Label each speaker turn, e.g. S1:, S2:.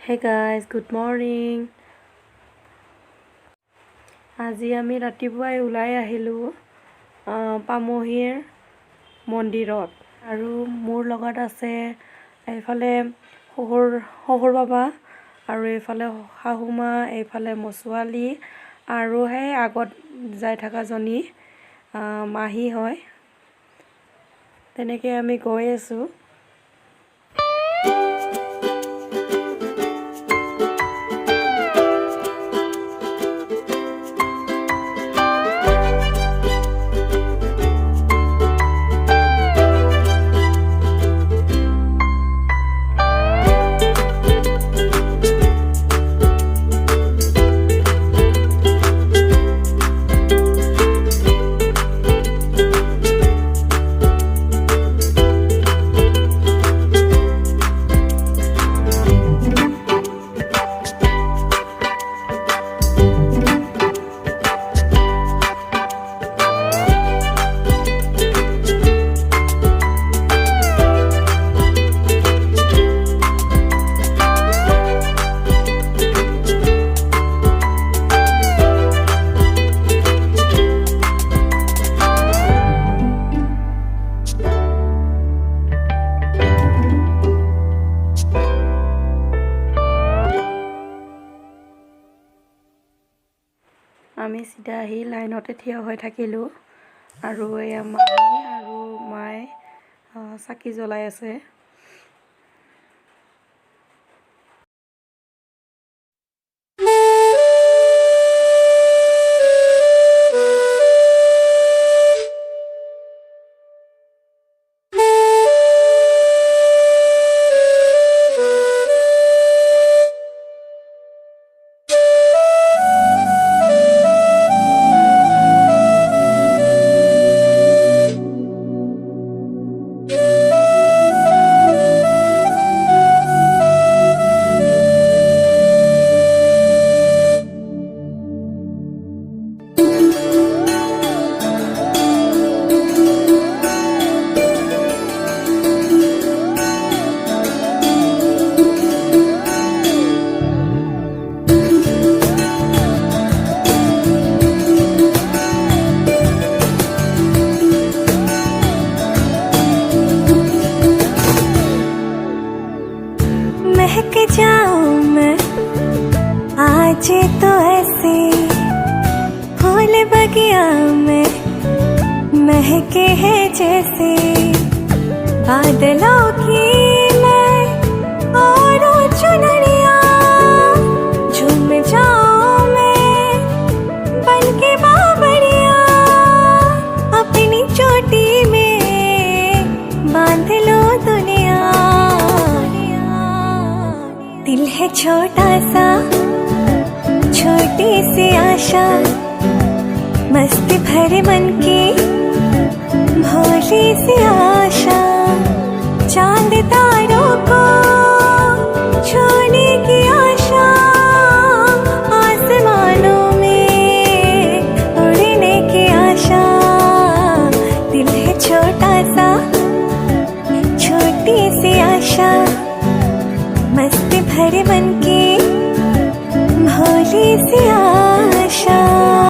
S1: Hey guys, good morning. আজি আমি ৰাতিপুৱাই ওলাই আহিলোঁ পামহিৰ মন্দিৰত আৰু মোৰ লগত আছে এইফালে শহুৰ বাবা আৰু এইফালে শাহুমা, এইফালে মছোৱালী আৰু সেই আগত যাই থকাজনী মাহী হয়। তেনেকৈ আমি গৈ আছোঁ। আমি চিধা আহি লাইনতে থিয় হৈ থাকিলোঁ আৰু এয়া মামী আৰু মায়ে চাকি জ্বলাই আছে।
S2: महक जाऊं मैं आज तो ऐसे फूल बगिया में महके हैं जैसे बादलों की मैं और चुनरिया झूम जाऊं मैं बन के बाबरिया अपनी चोटी में बांध लो दुनिया। दिल है छोटा सा छोटी सी आशा मस्ती भरे मन की भोली सी आशा चांद तारों को छूने की आशा आसमानों में उड़ने की आशा। दिल है छोटा सा छोटी सी आशा मस्ती भरे मन की भोली सी